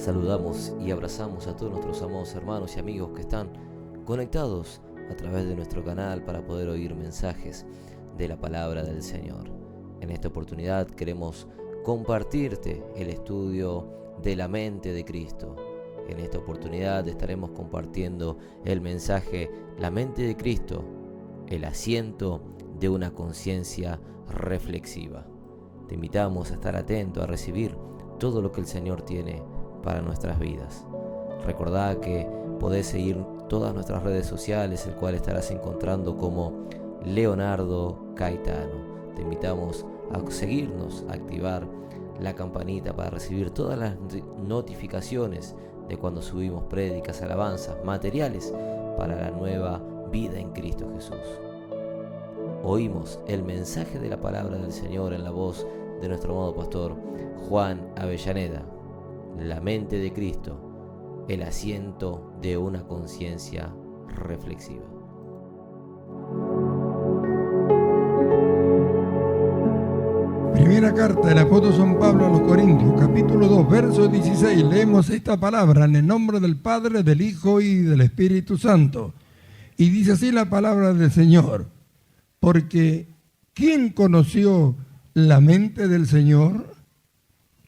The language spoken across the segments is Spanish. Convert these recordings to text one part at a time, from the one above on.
Saludamos y abrazamos a todos nuestros amados hermanos y amigos que están conectados a través de nuestro canal para poder oír mensajes de la palabra del Señor. En esta oportunidad queremos compartirte el estudio de la mente de Cristo. En esta oportunidad estaremos compartiendo el mensaje La mente de Cristo, el asiento de una conciencia reflexiva. Te invitamos a estar atento, a recibir todo lo que el Señor tiene para nuestras vidas. Recordá que podés seguir todas nuestras redes sociales, el cual estarás encontrando como Leonardo Caetano. Te invitamos a seguirnos, a activar la campanita para recibir todas las notificaciones de cuando subimos prédicas, alabanzas, materiales para la nueva vida en Cristo Jesús. Oímos el mensaje de la palabra del Señor en la voz de nuestro amado pastor Juan Avellaneda. La mente de Cristo, el asiento de una conciencia reflexiva. Primera carta del apóstol San Pablo a los Corintios, capítulo 2, verso 16. Leemos esta palabra en el nombre del Padre, del Hijo y del Espíritu Santo. Y dice así la palabra del Señor: porque ¿quién conoció la mente del Señor?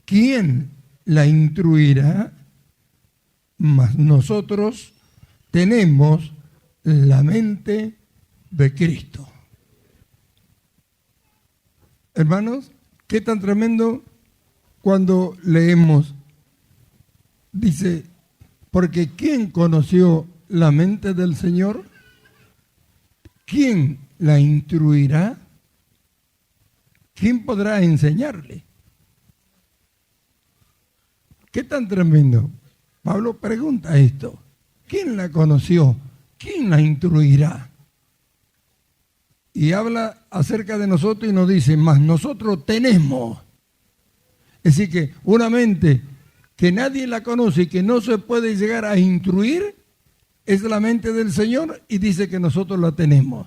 ¿Quién la instruirá? Mas nosotros tenemos la mente de Cristo. Hermanos, qué tan tremendo cuando leemos, dice, porque ¿quién conoció la mente del Señor? ¿Quién la instruirá? ¿Quién podrá enseñarle? ¿Qué tan tremendo? Pablo pregunta esto. ¿Quién la conoció? ¿Quién la instruirá? Y habla acerca de nosotros y nos dice, mas nosotros tenemos. Es decir, que una mente que nadie la conoce y que no se puede llegar a instruir, es la mente del Señor y dice que nosotros la tenemos.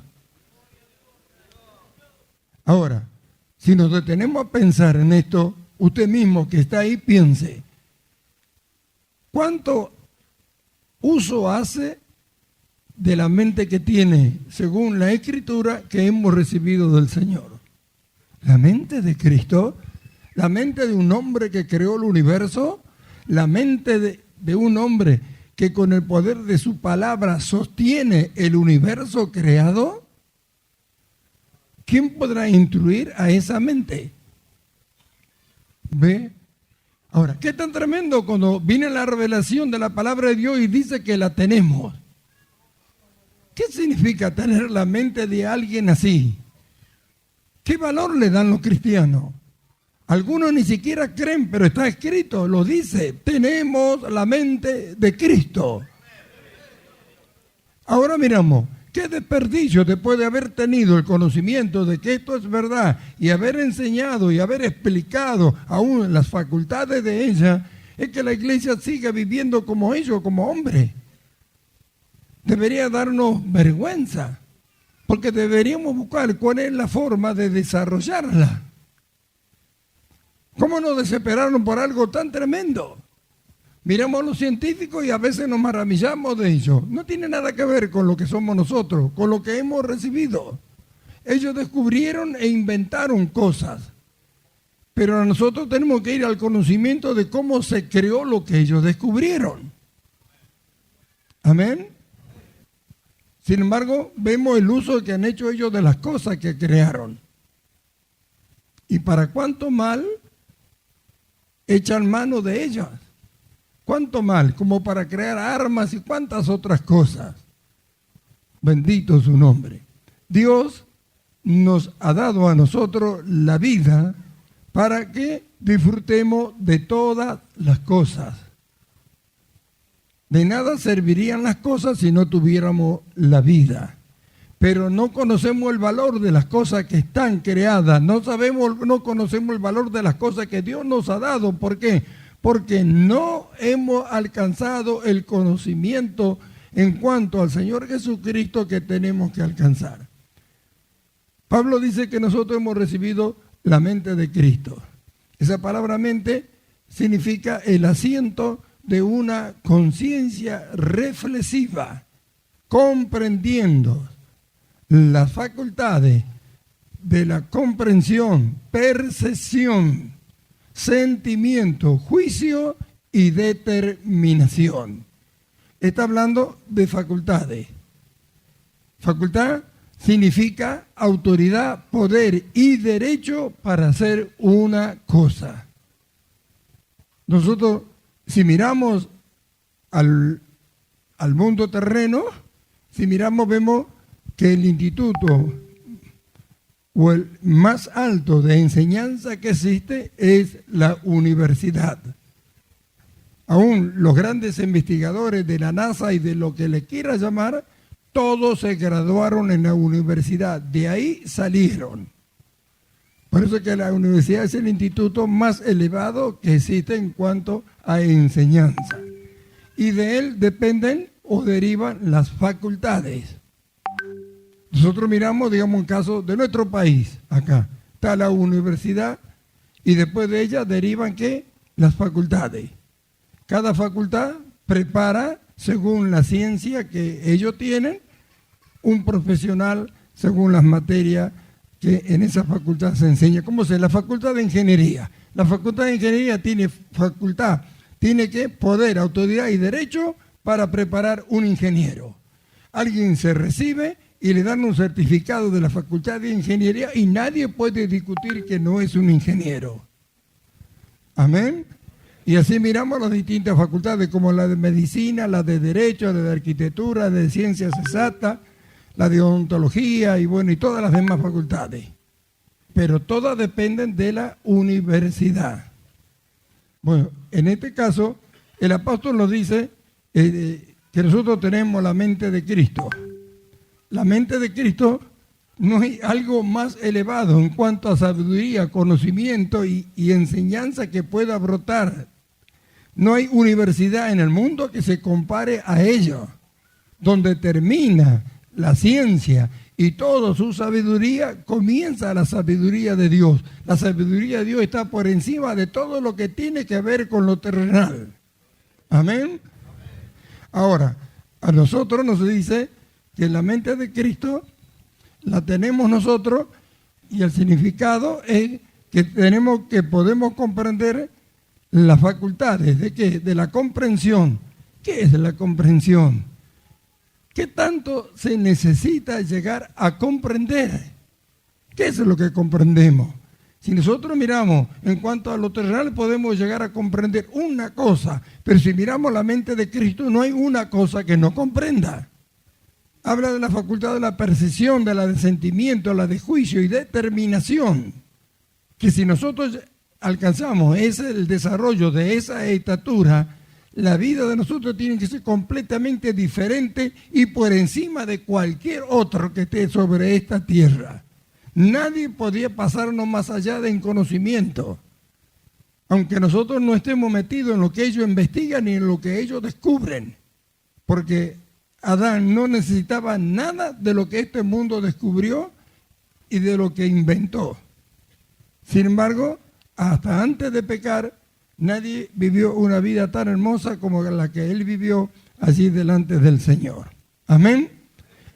Ahora, si nos detenemos a pensar en esto, usted mismo que está ahí piense, ¿cuánto uso hace de la mente que tiene, según la Escritura, que hemos recibido del Señor? La mente de Cristo, la mente de un hombre que creó el universo, la mente de un hombre que con el poder de su palabra sostiene el universo creado. ¿Quién podrá instruir a esa mente? ¿Ve? Ahora, ¿qué tan tremendo cuando viene la revelación de la palabra de Dios y dice que la tenemos? ¿Qué significa tener la mente de alguien así? ¿Qué valor le dan los cristianos? Algunos ni siquiera creen, pero está escrito, lo dice, tenemos la mente de Cristo. Ahora miramos, qué desperdicio después de haber tenido el conocimiento de que esto es verdad y haber enseñado y haber explicado aún las facultades de ella, es que la iglesia siga viviendo como ellos, como hombres. Debería darnos vergüenza, porque deberíamos buscar cuál es la forma de desarrollarla. ¿Cómo nos desesperaron por algo tan tremendo? Miramos a los científicos y a veces nos maravillamos de ellos. No tiene nada que ver con lo que somos nosotros, con lo que hemos recibido. Ellos descubrieron e inventaron cosas, pero nosotros tenemos que ir al conocimiento de cómo se creó lo que ellos descubrieron. Amén. Sin embargo, vemos el uso que han hecho ellos de las cosas que crearon. ¿Y para cuánto mal echan mano de ellas? ¿Cuánto mal? Como para crear armas y cuántas otras cosas. Bendito su nombre. Dios nos ha dado a nosotros la vida para que disfrutemos de todas las cosas. De nada servirían las cosas si no tuviéramos la vida. Pero no conocemos el valor de las cosas que están creadas. No conocemos el valor de las cosas que Dios nos ha dado. ¿Por qué? Porque no hemos alcanzado el conocimiento en cuanto al Señor Jesucristo que tenemos que alcanzar. Pablo dice que nosotros hemos recibido la mente de Cristo. Esa palabra mente significa el asiento de una conciencia reflexiva, comprendiendo las facultades de la comprensión, percepción, sentimiento, juicio y determinación. Está hablando de facultades. Facultad significa autoridad, poder y derecho para hacer una cosa. Nosotros, si miramos al mundo terreno, si miramos, vemos que el instituto o el más alto de enseñanza que existe es la universidad. Aún los grandes investigadores de la NASA y de lo que le quiera llamar, todos se graduaron en la universidad, de ahí salieron. Por eso que la universidad es el instituto más elevado que existe en cuanto a enseñanza. Y de él dependen o derivan las facultades. Nosotros miramos, digamos, un caso de nuestro país, acá está la universidad y después de ella derivan, ¿qué? Las facultades. Cada facultad prepara, según la ciencia que ellos tienen, un profesional según las materias que en esa facultad se enseña. ¿Cómo se? La facultad de ingeniería. La facultad de ingeniería tiene que poder, autoridad y derecho para preparar un ingeniero. Alguien se recibe y le dan un certificado de la facultad de ingeniería y nadie puede discutir que no es un ingeniero. Amén. Y así miramos las distintas facultades, como la de medicina, la de derecho, la de arquitectura, la de ciencias exactas, la de odontología y bueno, y todas las demás facultades. Pero todas dependen de la universidad. Bueno, en este caso, el apóstol nos dice que nosotros tenemos la mente de Cristo. La mente de Cristo no hay algo más elevado en cuanto a sabiduría, conocimiento y enseñanza que pueda brotar. No hay universidad en el mundo que se compare a ello, donde termina la ciencia y toda su sabiduría, comienza la sabiduría de Dios. La sabiduría de Dios está por encima de todo lo que tiene que ver con lo terrenal. Amén. Ahora, a nosotros nos dice que la mente de Cristo la tenemos nosotros y el significado es que podemos comprender las facultades. ¿De qué? De la comprensión. ¿Qué es la comprensión? ¿Qué tanto se necesita llegar a comprender? ¿Qué es lo que comprendemos? Si nosotros miramos en cuanto a lo terrenal podemos llegar a comprender una cosa, pero si miramos la mente de Cristo no hay una cosa que no comprenda. Habla de la facultad de la percepción, de la de sentimiento, la de juicio y determinación. Que si nosotros alcanzamos el desarrollo de esa estatura, la vida de nosotros tiene que ser completamente diferente y por encima de cualquier otro que esté sobre esta tierra. Nadie podía pasarnos más allá de conocimiento, aunque nosotros no estemos metidos en lo que ellos investigan ni en lo que ellos descubren, porque Adán no necesitaba nada de lo que este mundo descubrió y de lo que inventó. Sin embargo, hasta antes de pecar, nadie vivió una vida tan hermosa como la que él vivió allí delante del Señor. Amén.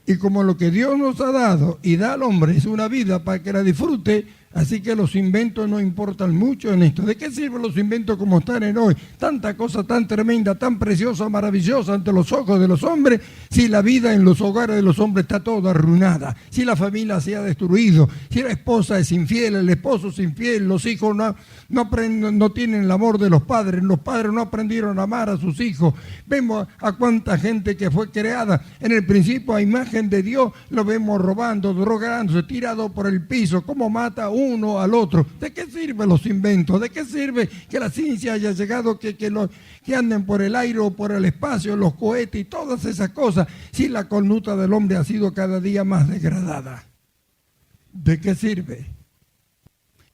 Y como lo que Dios nos ha dado y da al hombre es una vida para que la disfrute, así que los inventos no importan mucho en esto. ¿De qué sirven los inventos como están en hoy? Tanta cosa tan tremenda, tan preciosa, maravillosa ante los ojos de los hombres, si la vida en los hogares de los hombres está toda arruinada, si la familia se ha destruido, si la esposa es infiel, el esposo es infiel, los hijos no tienen el amor de los padres no aprendieron a amar a sus hijos. Vemos a cuánta gente que fue creada en el principio a imagen de Dios, lo vemos robando, drogándose, tirado por el piso, cómo mata uno al otro. ¿De qué sirven los inventos? ¿De qué sirve que la ciencia haya llegado, que anden por el aire o por el espacio, los cohetes y todas esas cosas, si la conducta del hombre ha sido cada día más degradada? ¿De qué sirve?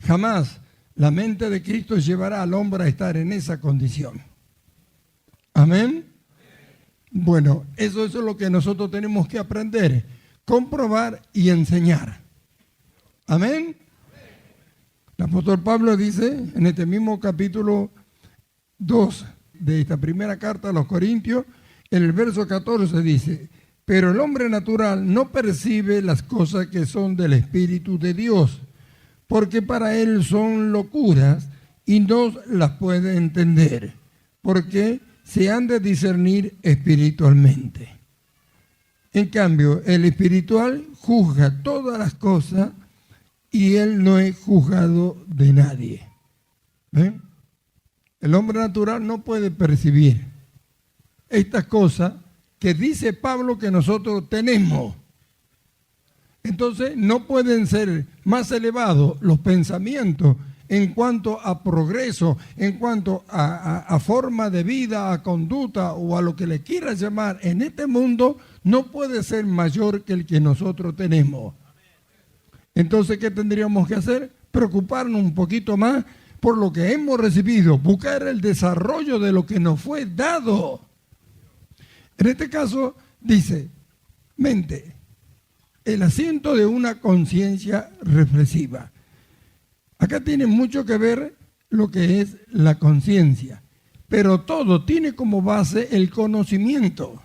Jamás la mente de Cristo llevará al hombre a estar en esa condición. Amén. Bueno, eso es lo que nosotros tenemos que aprender, comprobar y enseñar. Amén. El apóstol Pablo dice en este mismo capítulo 2 de esta primera carta a los Corintios, en el verso 14 dice: pero el hombre natural no percibe las cosas que son del Espíritu de Dios, porque para él son locuras y no las puede entender, porque se han de discernir espiritualmente. En cambio, el espiritual juzga todas las cosas y él no es juzgado de nadie. ¿Ven? El hombre natural no puede percibir estas cosas que dice Pablo que nosotros tenemos. Entonces no pueden ser más elevados los pensamientos en cuanto a progreso, en cuanto a forma de vida, a conducta o a lo que le quieras llamar en este mundo, no puede ser mayor que el que nosotros tenemos. Entonces, ¿qué tendríamos que hacer? Preocuparnos un poquito más por lo que hemos recibido, buscar el desarrollo de lo que nos fue dado. En este caso, dice, mente, el asiento de una conciencia reflexiva. Acá tiene mucho que ver lo que es la conciencia, pero todo tiene como base el conocimiento.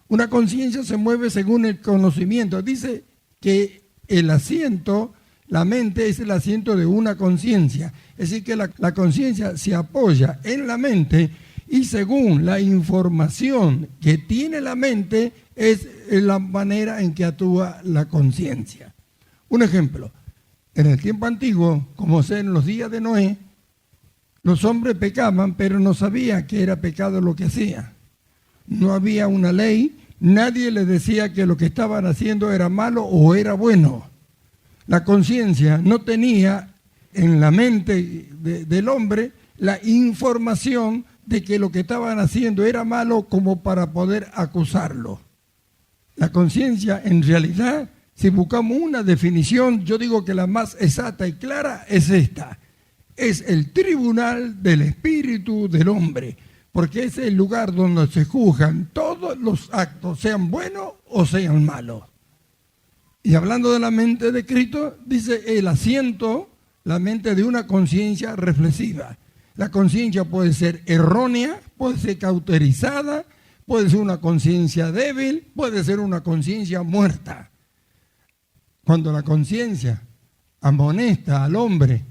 Una conciencia se mueve según el conocimiento. Dice que el asiento, la mente, es el asiento de una conciencia. Es decir, que la conciencia se apoya en la mente y según la información que tiene la mente es la manera en que actúa la conciencia. Un ejemplo, en el tiempo antiguo, como sea en los días de Noé, los hombres pecaban, pero no sabían que era pecado lo que hacían. No había una ley, nadie les decía que lo que estaban haciendo era malo o era bueno. La conciencia no tenía en la mente del hombre la información de que lo que estaban haciendo era malo como para poder acusarlo. La conciencia, en realidad, si buscamos una definición, yo digo que la más exacta y clara es esta. Es el tribunal del espíritu del hombre, porque es el lugar donde se juzgan todos los actos, sean buenos o sean malos. Y hablando de la mente de Cristo, dice el asiento, la mente de una conciencia reflexiva. La conciencia puede ser errónea, puede ser cauterizada, puede ser una conciencia débil, puede ser una conciencia muerta. Cuando la conciencia amonesta al hombre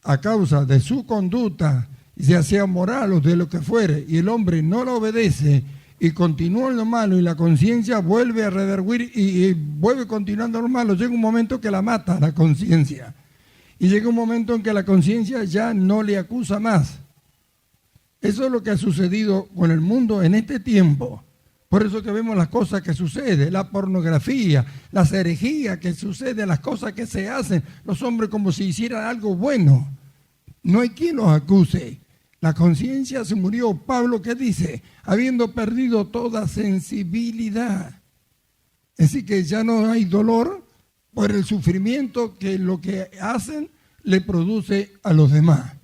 a causa de su conducta, ya sea moral o de lo que fuere, y el hombre no la obedece y continúa en lo malo y la conciencia vuelve a redarguir y vuelve continuando en lo malo, llega un momento que la mata la conciencia. Y llega un momento en que la conciencia ya no le acusa más. Eso es lo que ha sucedido con el mundo en este tiempo. Por eso que vemos las cosas que suceden, la pornografía, las herejías que suceden, las cosas que se hacen, los hombres como si hicieran algo bueno. No hay quien los acuse. La conciencia se murió. Pablo, ¿qué dice? Habiendo perdido toda sensibilidad. Es decir, que ya no hay dolor por el sufrimiento que lo que hacen le produce a los demás.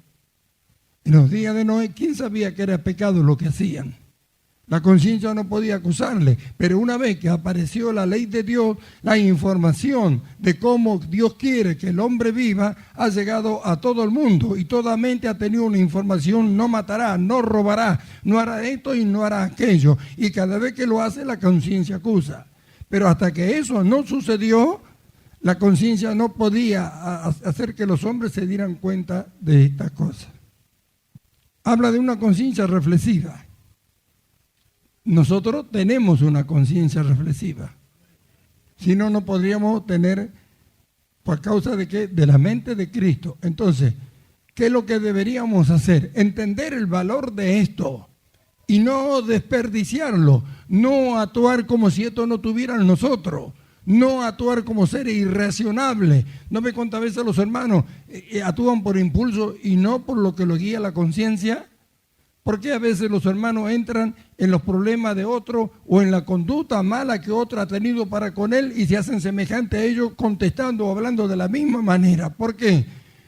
En los días de Noé, ¿quién sabía que era pecado lo que hacían? La conciencia no podía acusarle, pero una vez que apareció la ley de Dios, la información de cómo Dios quiere que el hombre viva ha llegado a todo el mundo y toda mente ha tenido una información: no matará, no robará, no hará esto y no hará aquello. Y cada vez que lo hace, la conciencia acusa. Pero hasta que eso no sucedió, la conciencia no podía hacer que los hombres se dieran cuenta de estas cosas. Habla de una conciencia reflexiva. Nosotros tenemos una conciencia reflexiva. Si no, no podríamos tener, por causa de ¿qué? De la mente de Cristo. Entonces, ¿qué es lo que deberíamos hacer? Entender el valor de esto y no desperdiciarlo, no actuar como si esto no tuviera en nosotros, no actuar como seres irracionables. ¿No ve cuántas veces los hermanos actúan por impulso y no por lo que los guía la conciencia? ¿Por qué a veces los hermanos entran en los problemas de otro o en la conducta mala que otro ha tenido para con él y se hacen semejante a ellos contestando o hablando de la misma manera? ¿Por qué?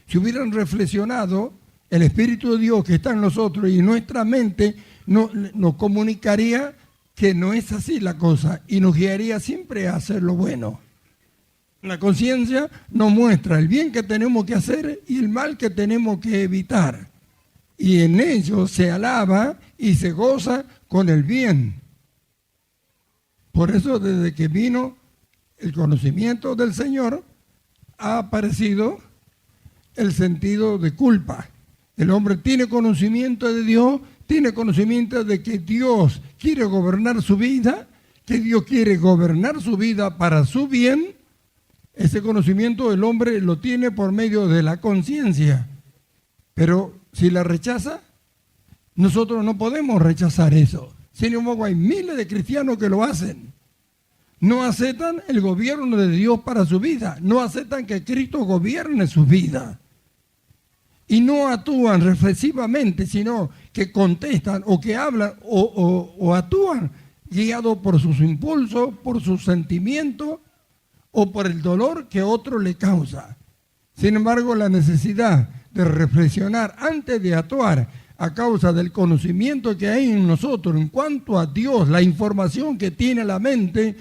Si hubieran reflexionado, el Espíritu de Dios que está en nosotros y nuestra mente nos comunicaría que no es así la cosa y nos guiaría siempre a hacer lo bueno. La conciencia nos muestra el bien que tenemos que hacer y el mal que tenemos que evitar. y en ello se alaba y se goza con el bien. Por eso, desde que vino el conocimiento del Señor, ha aparecido el sentido de culpa. El hombre tiene conocimiento de Dios, tiene conocimiento de que Dios quiere gobernar su vida, que Dios quiere gobernar su vida para su bien. Ese conocimiento el hombre lo tiene por medio de la conciencia. Pero si la rechaza, nosotros no podemos rechazar eso. Sin embargo, hay miles de cristianos que lo hacen. No aceptan el gobierno de Dios para su vida. No aceptan que Cristo gobierne su vida. Y no actúan reflexivamente, sino que contestan o que hablan o actúan guiados por sus impulsos, por sus sentimientos o por el dolor que otro le causa. Sin embargo, la necesidad de reflexionar antes de actuar a causa del conocimiento que hay en nosotros en cuanto a Dios, la información que tiene la mente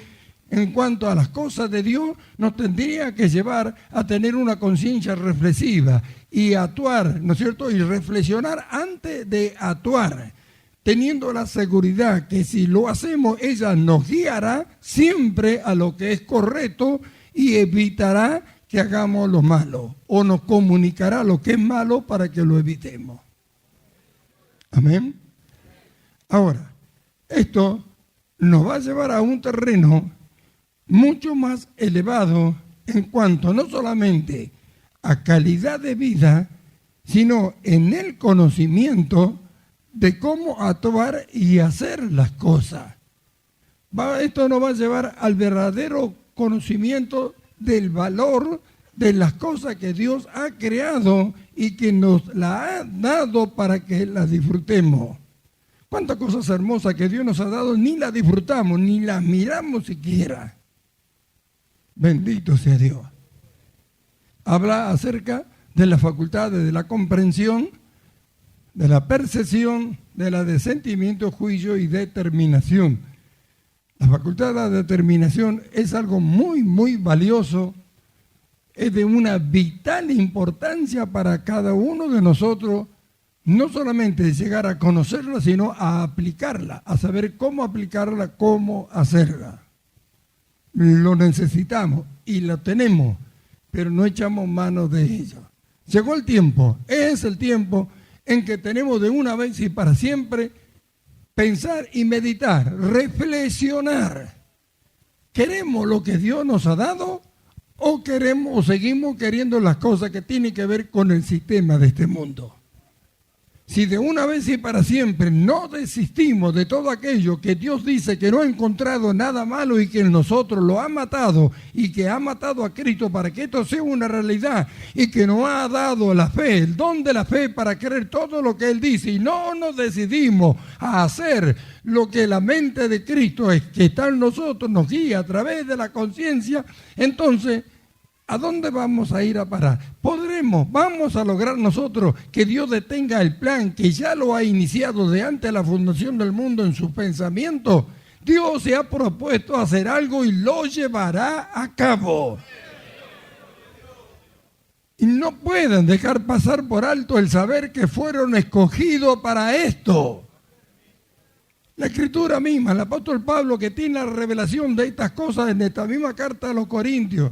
en cuanto a las cosas de Dios, nos tendría que llevar a tener una conciencia reflexiva y actuar, ¿no es cierto? Y reflexionar antes de actuar, teniendo la seguridad que si lo hacemos, ella nos guiará siempre a lo que es correcto y evitará que hagamos lo malo, o nos comunicará lo que es malo para que lo evitemos. Amén. Ahora, esto nos va a llevar a un terreno mucho más elevado en cuanto no solamente a calidad de vida, sino en el conocimiento de cómo actuar y hacer las cosas. Esto nos va a llevar al verdadero conocimiento del valor de las cosas que Dios ha creado y que nos la ha dado para que las disfrutemos. ¿Cuántas cosas hermosas que Dios nos ha dado ni las disfrutamos, ni las miramos siquiera? Bendito sea Dios. Habla acerca de las facultades de la comprensión, de la percepción, de la de sentimiento, juicio y determinación. La facultad de la determinación es algo muy, muy valioso, es de una vital importancia para cada uno de nosotros, no solamente llegar a conocerla, sino a aplicarla, a saber cómo aplicarla, cómo hacerla. Lo necesitamos y lo tenemos, pero no echamos mano de ello. Llegó el tiempo, es el tiempo en que tenemos de una vez y para siempre pensar y meditar, reflexionar. ¿Queremos lo que Dios nos ha dado o queremos o seguimos queriendo las cosas que tienen que ver con el sistema de este mundo? Si de una vez y para siempre no desistimos de todo aquello que Dios dice que no ha encontrado nada malo y que en nosotros lo ha matado y que ha matado a Cristo para que esto sea una realidad y que nos ha dado la fe, el don de la fe para creer todo lo que Él dice y no nos decidimos a hacer lo que la mente de Cristo es que está en nosotros, nos guía a través de la conciencia, entonces ¿a dónde vamos a ir a parar? Vamos a lograr nosotros que Dios detenga el plan que ya lo ha iniciado de antes de la fundación del mundo en sus pensamientos. Dios se ha propuesto hacer algo y lo llevará a cabo. Y no pueden dejar pasar por alto el saber que fueron escogidos para esto. La Escritura misma, el apóstol Pablo, que tiene la revelación de estas cosas en esta misma carta a los Corintios,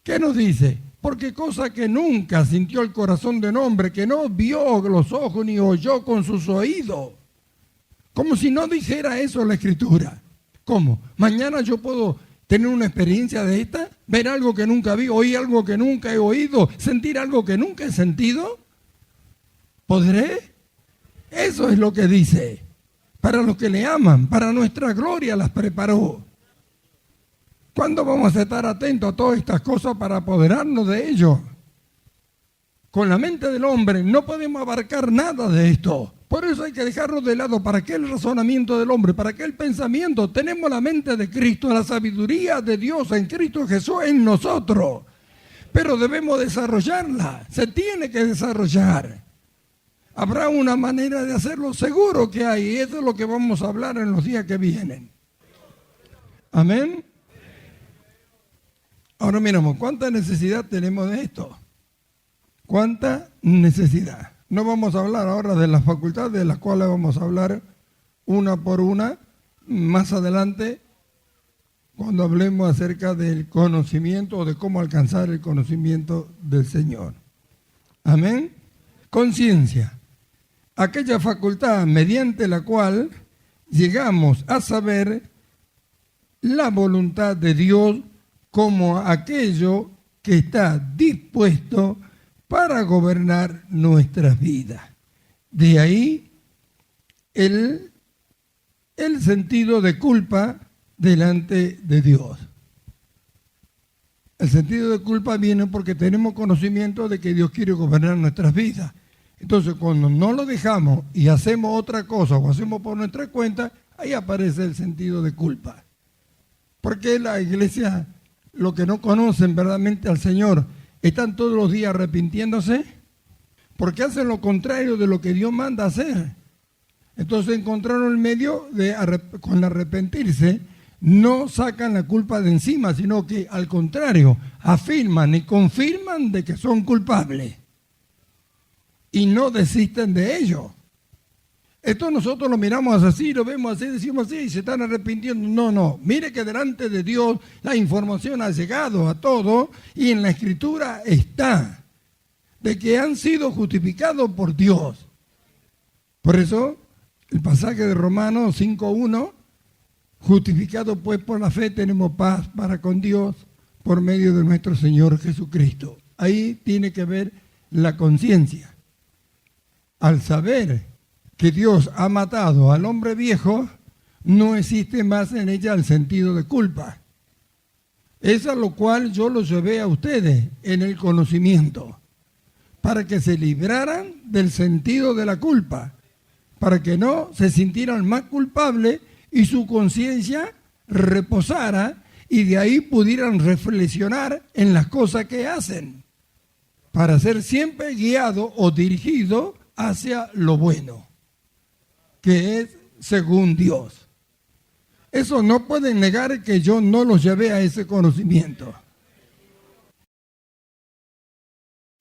¿qué nos dice? Porque cosa que nunca sintió el corazón de un hombre, que no vio los ojos ni oyó con sus oídos. Como si no dijera eso la Escritura. ¿Cómo? Mañana yo puedo tener una experiencia de esta, ver algo que nunca vi, oír algo que nunca he oído, sentir algo que nunca he sentido. ¿Podré? Eso es lo que dice. Para los que le aman, para nuestra gloria las preparó. ¿Cuándo vamos a estar atentos a todas estas cosas para apoderarnos de ello? Con la mente del hombre no podemos abarcar nada de esto. Por eso hay que dejarlo de lado. ¿Para qué el razonamiento del hombre? ¿Para qué el pensamiento? Tenemos la mente de Cristo, la sabiduría de Dios en Cristo Jesús en nosotros. Pero debemos desarrollarla. Se tiene que desarrollar. Habrá una manera de hacerlo, seguro que hay. Y eso es lo que vamos a hablar en los días que vienen. Amén. Ahora miramos, ¿cuánta necesidad tenemos de esto? ¿Cuánta necesidad? No vamos a hablar ahora de las facultades, de las cuales vamos a hablar una por una más adelante, cuando hablemos acerca del conocimiento o de cómo alcanzar el conocimiento del Señor. Amén. Conciencia. Aquella facultad mediante la cual llegamos a saber la voluntad de Dios como aquello que está dispuesto para gobernar nuestras vidas. De ahí el sentido de culpa delante de Dios. El sentido de culpa viene porque tenemos conocimiento de que Dios quiere gobernar nuestras vidas. Entonces, cuando no lo dejamos y hacemos otra cosa o hacemos por nuestra cuenta, ahí aparece el sentido de culpa. Porque la iglesia, los que no conocen verdaderamente al Señor, están todos los días arrepintiéndose, porque hacen lo contrario de lo que Dios manda hacer. Entonces encontraron el medio de, con arrepentirse, no sacan la culpa de encima, sino que al contrario, afirman y confirman de que son culpables. Y no desisten de ello. Esto nosotros lo miramos así, lo vemos así, decimos así, y se están arrepintiendo. No, mire que delante de Dios la información ha llegado a todos y en la Escritura está de que han sido justificados por Dios. Por eso, el pasaje de Romanos 5:1, justificados pues por la fe tenemos paz para con Dios por medio de nuestro Señor Jesucristo. Ahí tiene que ver la conciencia. Al saber que Dios ha matado al hombre viejo, no existe más en ella el sentido de culpa. Es a lo cual yo los llevé a ustedes en el conocimiento, para que se libraran del sentido de la culpa, para que no se sintieran más culpables y su conciencia reposara y de ahí pudieran reflexionar en las cosas que hacen, para ser siempre guiado o dirigido hacia lo bueno, que es según Dios. Eso no pueden negar que yo no los llevé a ese conocimiento.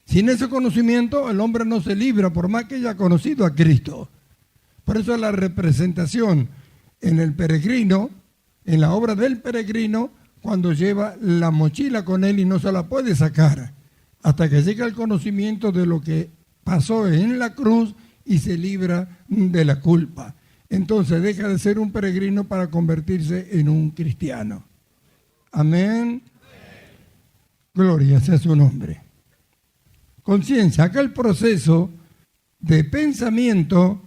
Sin ese conocimiento el hombre no se libra por más que haya conocido a Cristo. Por eso la representación en el peregrino, en la obra del peregrino, cuando lleva la mochila con él y no se la puede sacar, hasta que llega el conocimiento de lo que pasó en la cruz y se libra de la culpa. Entonces deja de ser un peregrino para convertirse en un cristiano. Amén. Gloria sea su nombre. Conciencia, acá el proceso de pensamiento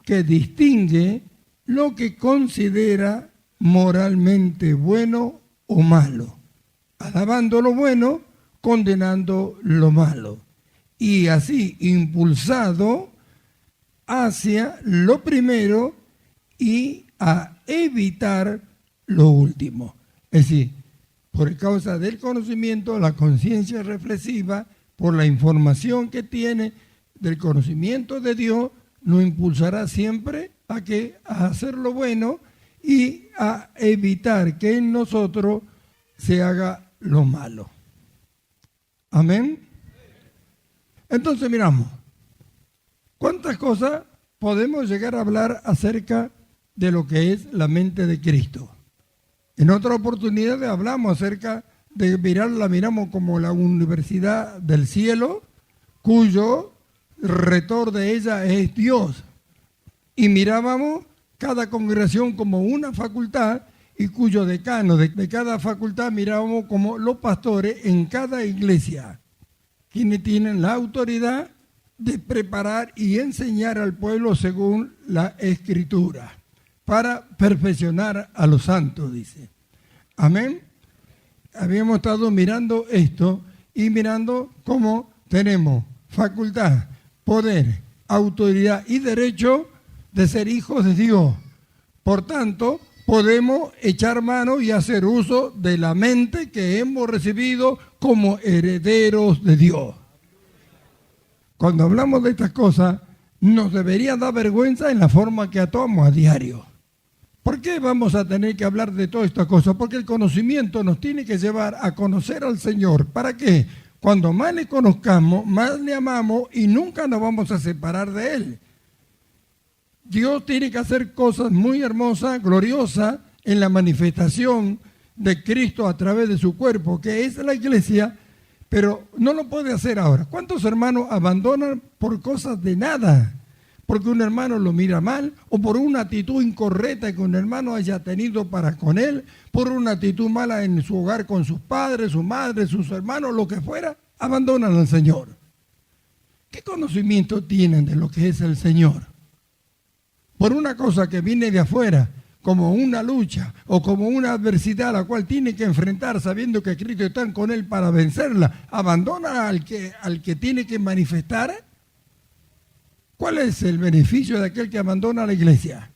que distingue lo que considera moralmente bueno o malo, alabando lo bueno, condenando lo malo, y así impulsado hacia lo primero y a evitar lo último. Es decir, por causa del conocimiento, la conciencia reflexiva, por la información que tiene del conocimiento de Dios, nos impulsará siempre a hacer lo bueno y a evitar que en nosotros se haga lo malo. Amén. Entonces miramos, ¿cuántas cosas podemos llegar a hablar acerca de lo que es la mente de Cristo? En otra oportunidad hablamos acerca de la miramos como la universidad del cielo, cuyo rector de ella es Dios. Y mirábamos cada congregación como una facultad y cuyo decano de cada facultad mirábamos como los pastores en cada iglesia, quienes tienen la autoridad de preparar y enseñar al pueblo según la Escritura, para perfeccionar a los santos, dice. Amén. Habíamos estado mirando esto y mirando cómo tenemos facultad, poder, autoridad y derecho de ser hijos de Dios. Por tanto, podemos echar mano y hacer uso de la mente que hemos recibido como herederos de Dios. Cuando hablamos de estas cosas, nos debería dar vergüenza en la forma que actuamos a diario. ¿Por qué vamos a tener que hablar de todas estas cosas? Porque el conocimiento nos tiene que llevar a conocer al Señor. ¿Para qué? Cuando más le conozcamos, más le amamos y nunca nos vamos a separar de Él. Dios tiene que hacer cosas muy hermosas, gloriosas, en la manifestación de Cristo a través de su cuerpo, que es la iglesia, pero no lo puede hacer ahora. ¿Cuántos hermanos abandonan por cosas de nada? Porque un hermano lo mira mal, o por una actitud incorrecta que un hermano haya tenido para con él, por una actitud mala en su hogar con sus padres, su madre, sus hermanos, lo que fuera, abandonan al Señor. ¿Qué conocimiento tienen de lo que es el Señor? Por una cosa que viene de afuera, como una lucha o como una adversidad a la cual tiene que enfrentar sabiendo que Cristo está con él para vencerla, abandona al que tiene que manifestar. ¿Cuál es el beneficio de aquel que abandona la iglesia?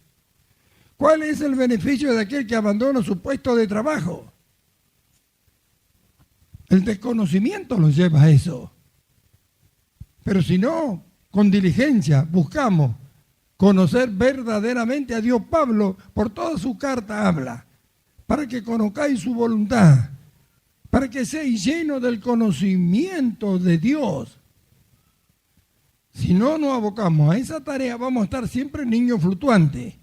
¿Cuál es el beneficio de aquel que abandona su puesto de trabajo? El desconocimiento los lleva a eso. Pero si no, con diligencia buscamos conocer verdaderamente a Dios. Pablo, por toda su carta habla, para que conozcáis su voluntad, para que seáis llenos del conocimiento de Dios. Si no nos abocamos a esa tarea, vamos a estar siempre niños fluctuantes.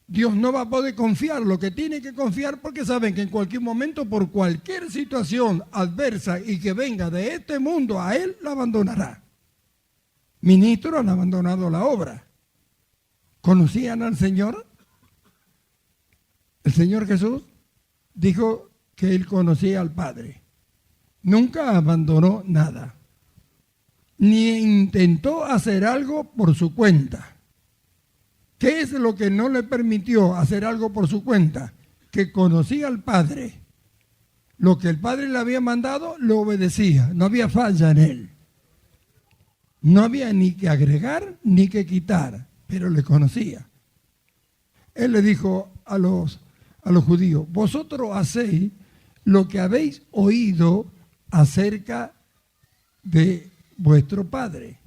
Dios no va a poder confiar lo que tiene que confiar, porque saben que en cualquier momento, por cualquier situación adversa y que venga de este mundo, a Él la abandonará. Ministros han abandonado la obra. ¿Conocían al Señor? El Señor Jesús dijo que Él conocía al Padre. Nunca abandonó nada. Ni intentó hacer algo por su cuenta. ¿Qué es lo que no le permitió hacer algo por su cuenta? Que conocía al Padre. Lo que el Padre le había mandado, lo obedecía. No había falla en Él. No había ni que agregar ni que quitar, pero le conocía. Él le dijo a los judíos: vosotros hacéis lo que habéis oído acerca de vuestro Padre.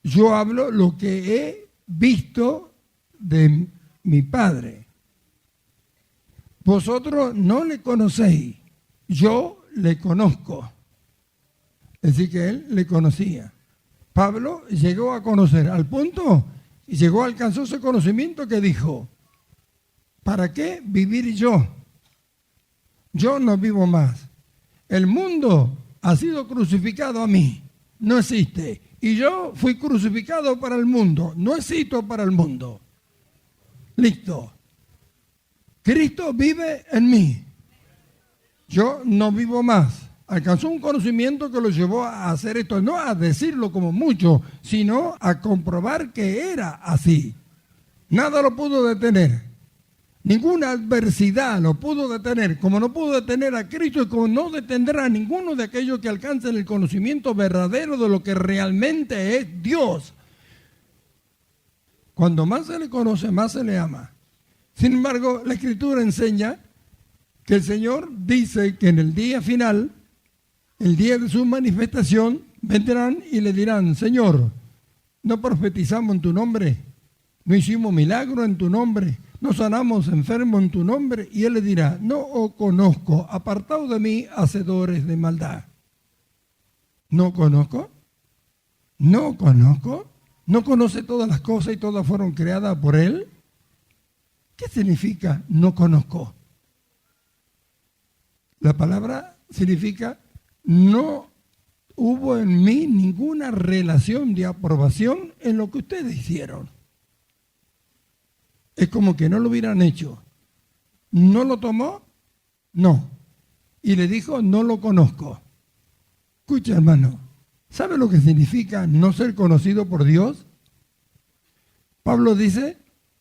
Yo hablo lo que he visto de mi Padre. Vosotros no le conocéis, yo le conozco. Es decir, que él le conocía. Pablo llegó a conocer al punto y alcanzó ese conocimiento que dijo: ¿para qué vivir yo? Yo no vivo más. El mundo ha sido crucificado a mí. No existe. Y yo fui crucificado para el mundo. No existo para el mundo. Listo. Cristo vive en mí. Yo no vivo más. Alcanzó un conocimiento que lo llevó a hacer esto, no a decirlo como mucho, sino a comprobar que era así. Nada lo pudo detener. Ninguna adversidad lo pudo detener, como no pudo detener a Cristo y como no detendrá a ninguno de aquellos que alcancen el conocimiento verdadero de lo que realmente es Dios. Cuando más se le conoce, más se le ama. Sin embargo, la Escritura enseña que el Señor dice que en el día final, el día de su manifestación, vendrán y le dirán: Señor, no profetizamos en tu nombre, no hicimos milagro en tu nombre, no sanamos enfermos en tu nombre. Y Él le dirá: no os conozco, apartaos de mí, hacedores de maldad. ¿No conozco? ¿No conozco? ¿No conoce todas las cosas y todas fueron creadas por Él? ¿Qué significa no conozco? La palabra significa: no hubo en mí ninguna relación de aprobación en lo que ustedes hicieron. Es como que no lo hubieran hecho. ¿No lo tomó? No. Y le dijo: no lo conozco. Escucha, hermano, ¿sabe lo que significa no ser conocido por Dios? Pablo dice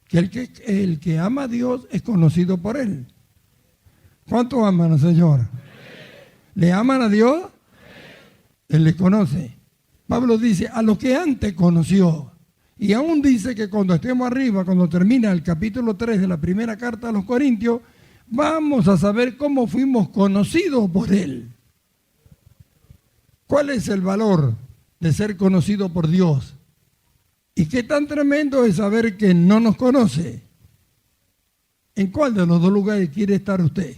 que el que ama a Dios es conocido por Él. ¿Cuántos aman al Señor? ¿Le aman a Dios? Él le conoce. Pablo dice: a los que antes conoció. Y aún dice que cuando estemos arriba, cuando termina el capítulo 3 de la primera carta a los Corintios, vamos a saber cómo fuimos conocidos por Él. ¿Cuál es el valor de ser conocido por Dios? ¿Y qué tan tremendo es saber que no nos conoce? ¿En cuál de los dos lugares quiere estar usted?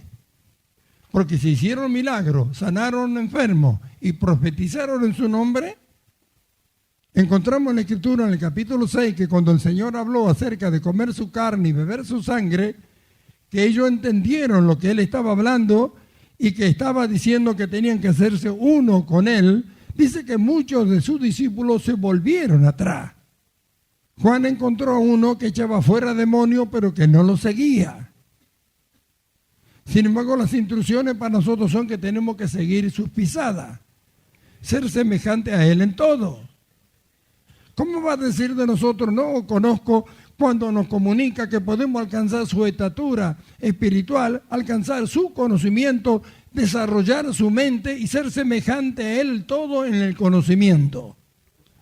Porque si hicieron milagros, sanaron enfermos y profetizaron en su nombre, encontramos en la Escritura, en el capítulo 6, que cuando el Señor habló acerca de comer su carne y beber su sangre, que ellos entendieron lo que Él estaba hablando y que estaba diciendo que tenían que hacerse uno con Él, dice que muchos de sus discípulos se volvieron atrás. Juan encontró a uno que echaba fuera demonios, pero que no lo seguía. Sin embargo, las instrucciones para nosotros son que tenemos que seguir sus pisadas, ser semejante a Él en todo. ¿Cómo va a decir de nosotros, no conozco, cuando nos comunica que podemos alcanzar su estatura espiritual, alcanzar su conocimiento, desarrollar su mente y ser semejante a Él todo en el conocimiento?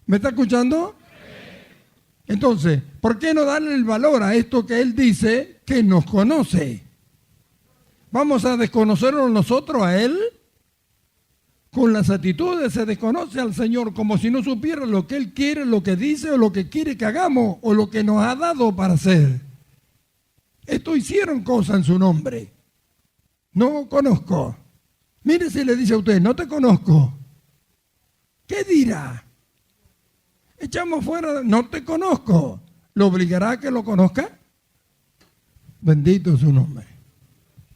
¿Me está escuchando? Entonces, ¿por qué no darle el valor a esto que Él dice que nos conoce? ¿Vamos a desconocernos nosotros a Él? Con las actitudes se desconoce al Señor como si no supiera lo que Él quiere, lo que dice o lo que quiere que hagamos o lo que nos ha dado para hacer. Esto hicieron cosas en su nombre. No conozco. Mire si le dice a usted, no te conozco. ¿Qué dirá? Echamos fuera, no te conozco. ¿Lo obligará a que lo conozca? Bendito su nombre.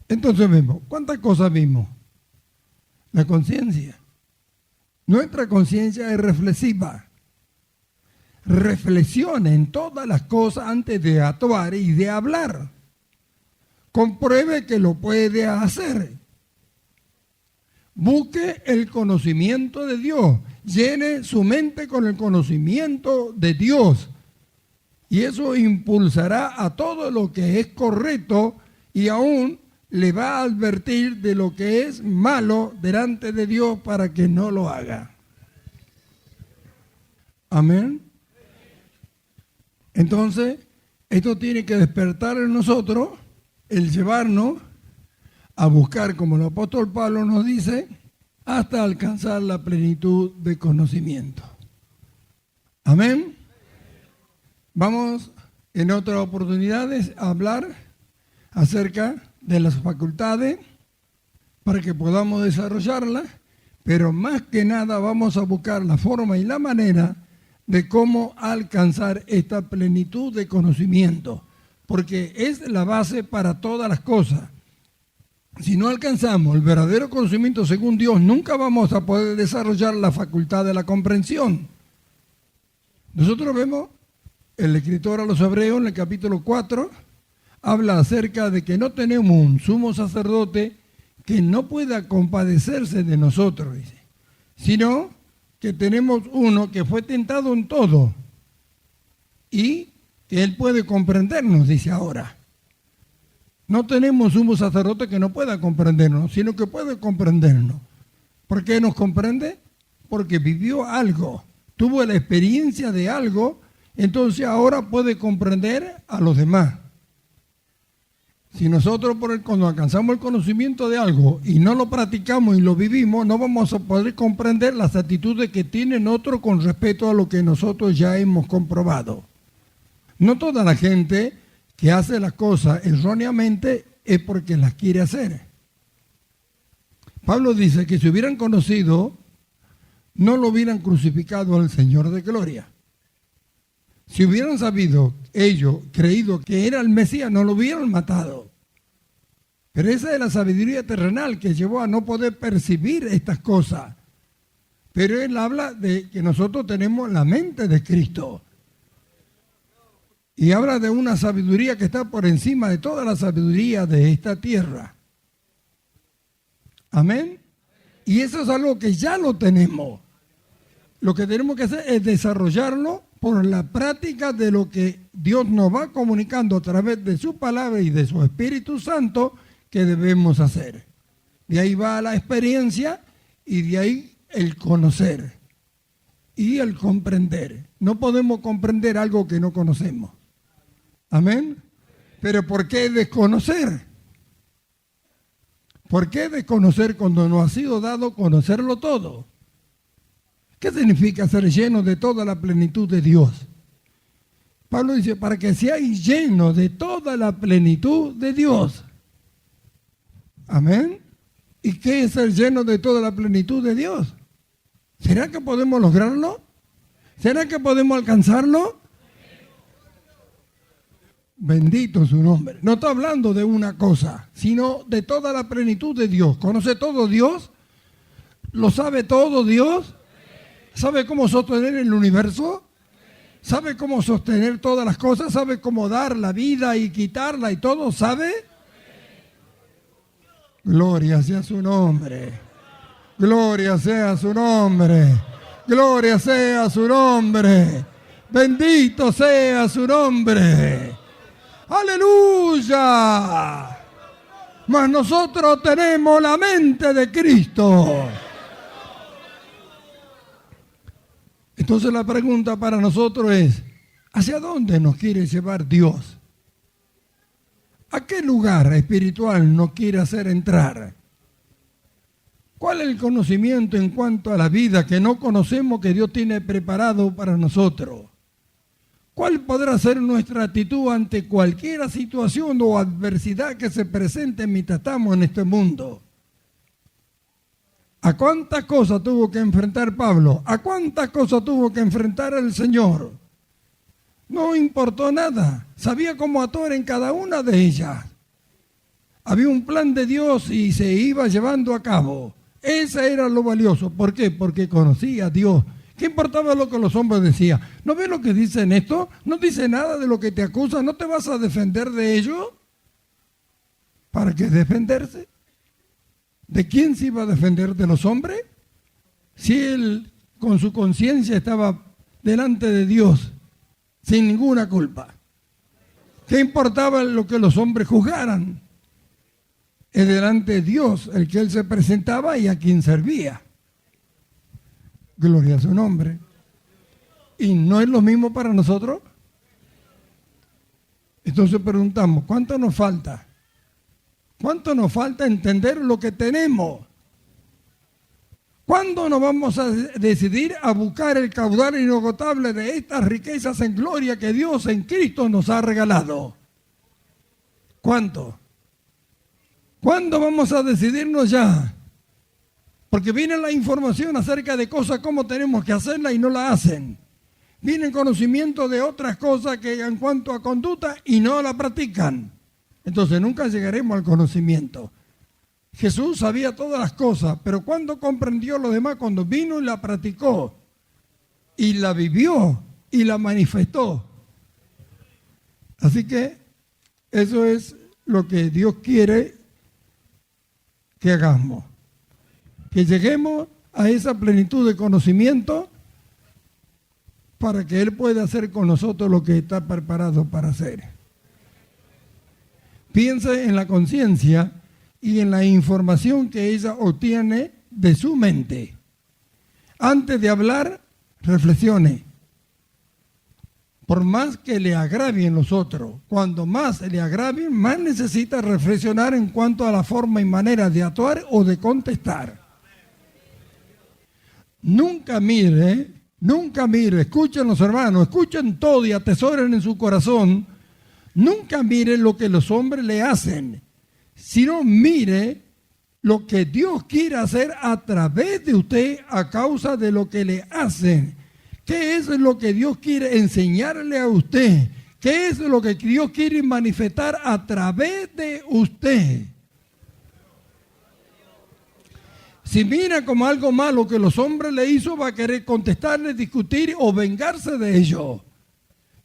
Entonces vemos, ¿cuántas cosas vimos? La conciencia. Nuestra conciencia es reflexiva. Reflexiona en todas las cosas antes de actuar y de hablar. Compruebe que lo puede hacer. Busque el conocimiento de Dios. Llene su mente con el conocimiento de Dios. Y eso impulsará a todo lo que es correcto y aún le va a advertir de lo que es malo delante de Dios para que no lo haga. Amén. Entonces, esto tiene que despertar en nosotros el llevarnos a buscar, como el apóstol Pablo nos dice, hasta alcanzar la plenitud de conocimiento. Amén. Vamos en otras oportunidades a hablar acerca de las facultades para que podamos desarrollarlas, pero más que nada vamos a buscar la forma y la manera de cómo alcanzar esta plenitud de conocimiento, porque es la base para todas las cosas. Si no alcanzamos el verdadero conocimiento según Dios, nunca vamos a poder desarrollar la facultad de la comprensión. Nosotros vemos, el escritor a los Hebreos en el capítulo 4, habla acerca de que no tenemos un sumo sacerdote que no pueda compadecerse de nosotros, dice, sino que tenemos uno que fue tentado en todo y que Él puede comprendernos, dice ahora. No tenemos sumo sacerdote que no pueda comprendernos, sino que puede comprendernos. ¿Por qué nos comprende? Porque vivió algo, tuvo la experiencia de algo, entonces ahora puede comprender a los demás. Si nosotros cuando alcanzamos el conocimiento de algo y no lo practicamos y lo vivimos, no vamos a poder comprender las actitudes que tienen otros con respecto a lo que nosotros ya hemos comprobado. No toda la gente que hace las cosas erróneamente es porque las quiere hacer. Pablo dice que si hubieran conocido, no lo hubieran crucificado al Señor de gloria. Si hubieran sabido ellos, creído que era el Mesías, no lo hubieran matado. Pero esa es la sabiduría terrenal que llevó a no poder percibir estas cosas. Pero él habla de que nosotros tenemos la mente de Cristo. Y habla de una sabiduría que está por encima de toda la sabiduría de esta tierra. Amén. Y eso es algo que ya lo tenemos. Lo que tenemos que hacer es desarrollarlo por la práctica de lo que Dios nos va comunicando a través de su palabra y de su Espíritu Santo que debemos hacer. De ahí va la experiencia y de ahí el conocer y el comprender. No podemos comprender algo que no conocemos. Amén. Pero ¿por qué desconocer? ¿Por qué desconocer cuando nos ha sido dado conocerlo todo? ¿Qué significa ser lleno de toda la plenitud de Dios? Pablo dice, para que seáis llenos de toda la plenitud de Dios. Amén. ¿Y qué es ser lleno de toda la plenitud de Dios? ¿Será que podemos lograrlo? ¿Será que podemos alcanzarlo? Bendito su nombre. No está hablando de una cosa, sino de toda la plenitud de Dios. ¿Conoce todo Dios? ¿Lo sabe todo Dios? ¿Sabe cómo sostener el universo? ¿Sabe cómo sostener todas las cosas? ¿Sabe cómo dar la vida y quitarla y todo? ¿Sabe? Gloria sea su nombre. Gloria sea su nombre. Gloria sea su nombre. Bendito sea su nombre. ¡Aleluya! Mas nosotros tenemos la mente de Cristo. Entonces la pregunta para nosotros es, ¿hacia dónde nos quiere llevar Dios? ¿A qué lugar espiritual nos quiere hacer entrar? ¿Cuál es el conocimiento en cuanto a la vida que no conocemos que Dios tiene preparado para nosotros? ¿Cuál podrá ser nuestra actitud ante cualquier situación o adversidad que se presente mientras estamos en este mundo? ¿A cuántas cosas tuvo que enfrentar Pablo? ¿A cuántas cosas tuvo que enfrentar el Señor? No importó nada. Sabía cómo actuar en cada una de ellas. Había un plan de Dios y se iba llevando a cabo. Ese era lo valioso. ¿Por qué? Porque conocía a Dios. ¿Qué importaba lo que los hombres decían? ¿No ves lo que dicen esto? ¿No dice nada de lo que te acusan? ¿No te vas a defender de ello? ¿Para qué defenderse? ¿De quién se iba a defender? ¿De los hombres? Si él con su conciencia estaba delante de Dios sin ninguna culpa. ¿Qué importaba lo que los hombres juzgaran? Es delante de Dios el que él se presentaba y a quien servía. Gloria a su nombre. ¿Y no es lo mismo para nosotros? Entonces preguntamos, ¿cuánto nos falta? ¿Cuánto nos falta entender lo que tenemos? ¿Cuándo nos vamos a decidir a buscar el caudal inagotable de estas riquezas en gloria que Dios en Cristo nos ha regalado? ¿Cuánto? ¿Cuándo vamos a decidirnos ya? Porque viene la información acerca de cosas, cómo tenemos que hacerla y no la hacen. Viene conocimiento de otras cosas que en cuanto a conducta y no la practican. Entonces nunca llegaremos al conocimiento. Jesús sabía todas las cosas, pero ¿cuándo comprendió lo demás? Cuando vino y la practicó, y la vivió, y la manifestó. Así que eso es lo que Dios quiere que hagamos. Que lleguemos a esa plenitud de conocimiento para que Él pueda hacer con nosotros lo que está preparado para hacer. Piense en la conciencia y en la información que ella obtiene de su mente. Antes de hablar, reflexione. Por más que le agravien los otros, cuando más le agravien, más necesita reflexionar en cuanto a la forma y manera de actuar o de contestar. Nunca mire, escuchen los hermanos, escuchen todo y atesoren en su corazón. Nunca mire lo que los hombres le hacen, sino mire lo que Dios quiere hacer a través de usted a causa de lo que le hacen. ¿Qué es lo que Dios quiere enseñarle a usted? ¿Qué es lo que Dios quiere manifestar a través de usted? Si mira como algo malo que los hombres le hizo, va a querer contestarle, discutir o vengarse de ello.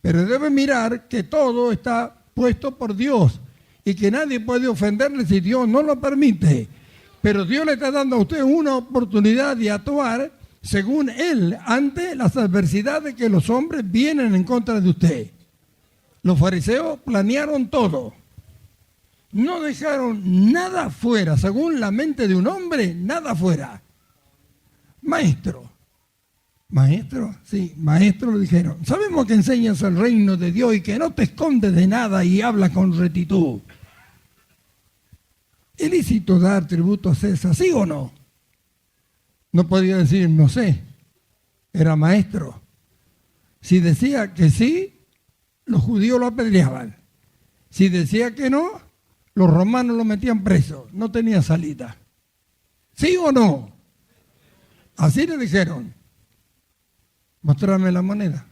Pero debe mirar que todo está puesto por Dios y que nadie puede ofenderle si Dios no lo permite. Pero Dios le está dando a usted una oportunidad de actuar según Él ante las adversidades que los hombres vienen en contra de usted. Los fariseos planearon todo. No dejaron nada fuera, según la mente de un hombre, nada fuera. Maestro, sí, maestro, le dijeron, sabemos que enseñas el reino de Dios y que no te escondes de nada y hablas con rectitud. ¿Es lícito dar tributo a César, sí o no? No podía decir, no sé, era maestro. Si decía que sí, los judíos lo apedreaban. Si decía que no, los romanos lo metían preso, no tenía salida. ¿Sí o no? Así le dijeron. Mostrarme la moneda.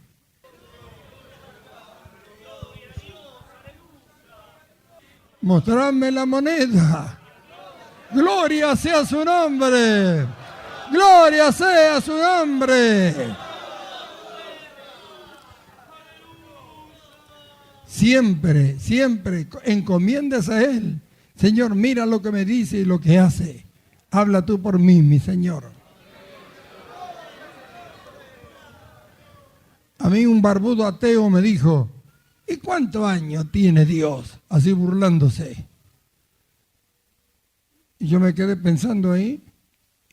Mostrarme la moneda. Gloria sea su nombre. Gloria sea su nombre. Siempre, siempre encomiéndese a Él. Señor, mira lo que me dice y lo que hace. Habla tú por mí, mi Señor. A mí un barbudo ateo me dijo, ¿y cuántos años tiene Dios? Así burlándose. Y yo me quedé pensando ahí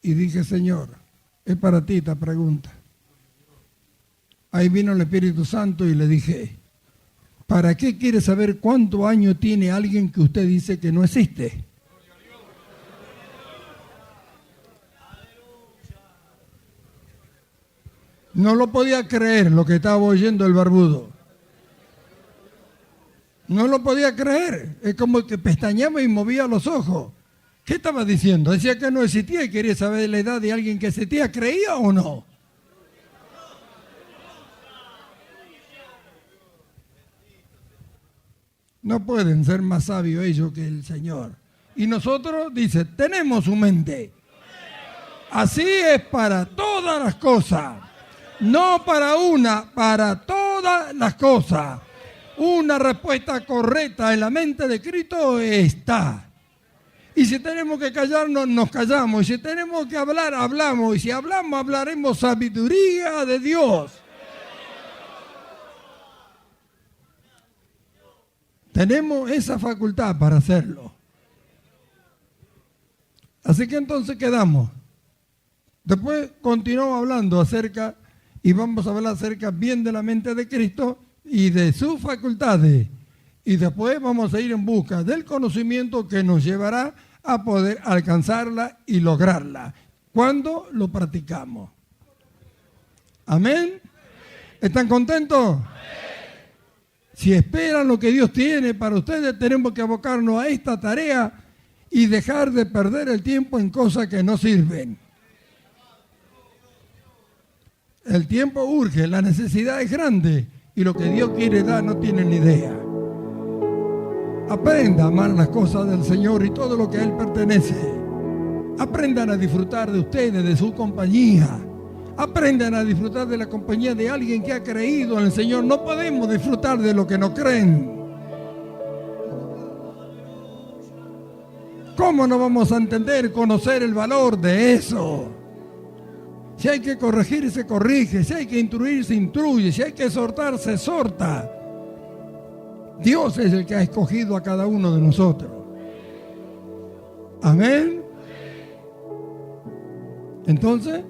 y dije, Señor, es para ti esta pregunta. Ahí vino el Espíritu Santo y le dije, ¿para qué quiere saber cuántos años tiene alguien que usted dice que no existe? No lo podía creer lo que estaba oyendo el barbudo. No lo podía creer. Es como que pestañeaba y movía los ojos. ¿Qué estaba diciendo? Decía que no existía y quería saber la edad de alguien que existía. ¿Creía o no? No pueden ser más sabios ellos que el Señor. Y nosotros, dice, tenemos su mente. Así es para todas las cosas. No para una, para todas las cosas. Una respuesta correcta en la mente de Cristo está. Y si tenemos que callarnos, nos callamos. Y si tenemos que hablar, hablamos. Y si hablamos, hablaremos sabiduría de Dios. Tenemos esa facultad para hacerlo. Así que entonces quedamos. Después continuamos hablando acerca, y vamos a hablar acerca bien de la mente de Cristo y de sus facultades. Y después vamos a ir en busca del conocimiento que nos llevará a poder alcanzarla y lograrla. ¿Cuándo lo practicamos? ¿Amén? ¿Están contentos? Si esperan lo que Dios tiene para ustedes, tenemos que abocarnos a esta tarea y dejar de perder el tiempo en cosas que no sirven. El tiempo urge, la necesidad es grande y lo que Dios quiere dar no tienen ni idea. Aprenda a amar las cosas del Señor y todo lo que a Él pertenece. Aprendan a disfrutar de ustedes, de su compañía. Aprendan a disfrutar de la compañía de alguien que ha creído en el Señor. No podemos disfrutar de lo que no creen. ¿Cómo no vamos a entender, conocer el valor de eso? Si hay que corregir, se corrige. Si hay que instruir, se instruye. Si hay que exhortar, se exhorta. Dios es el que ha escogido a cada uno de nosotros. Amén. Entonces,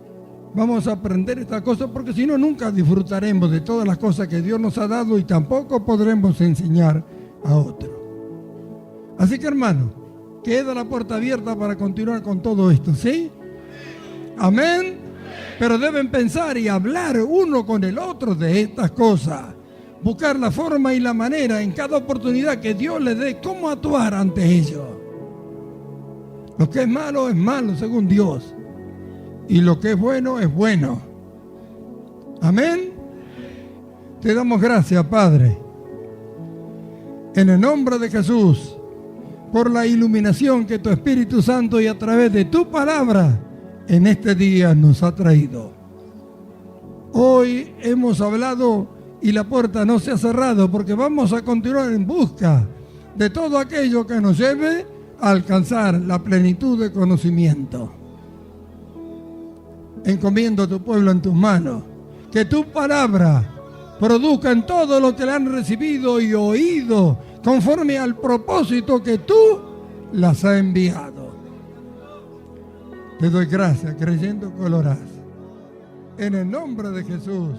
vamos a aprender estas cosas porque si no, nunca disfrutaremos de todas las cosas que Dios nos ha dado y tampoco podremos enseñar a otros. Así que, hermano, queda la puerta abierta para continuar con todo esto, ¿sí? Amén. Pero deben pensar y hablar uno con el otro de estas cosas. Buscar la forma y la manera en cada oportunidad que Dios les dé, cómo actuar ante ellos. Lo que es malo según Dios. Y lo que es bueno. Amén. Te damos gracias, Padre. En el nombre de Jesús, por la iluminación que tu Espíritu Santo y a través de tu palabra en este día nos ha traído. Hoy hemos hablado y la puerta no se ha cerrado porque vamos a continuar en busca de todo aquello que nos lleve a alcanzar la plenitud de conocimiento. Encomiendo a tu pueblo en tus manos, que tu palabra produzca en todo lo que le han recibido y oído conforme al propósito que tú las has enviado. Te doy gracias creyendo que lo harás. En el nombre de Jesús.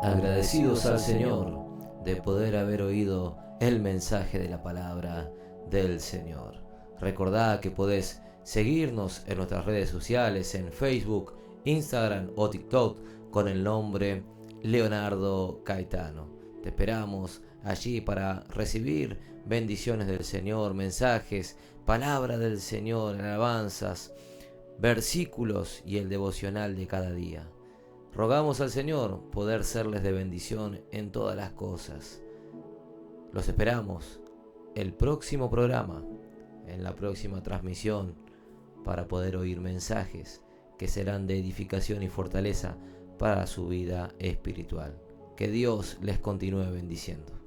Agradecidos al Señor, de poder haber oído el mensaje de la palabra del Señor. Recordá que podés seguirnos en nuestras redes sociales, en Facebook, Instagram o TikTok, con el nombre Leonardo Caetano. Te esperamos allí para recibir bendiciones del Señor, mensajes, palabra del Señor, alabanzas, versículos y el devocional de cada día. Rogamos al Señor poder serles de bendición en todas las cosas. Los esperamos el próximo programa, en la próxima transmisión, para poder oír mensajes que serán de edificación y fortaleza para su vida espiritual. Que Dios les continúe bendiciendo.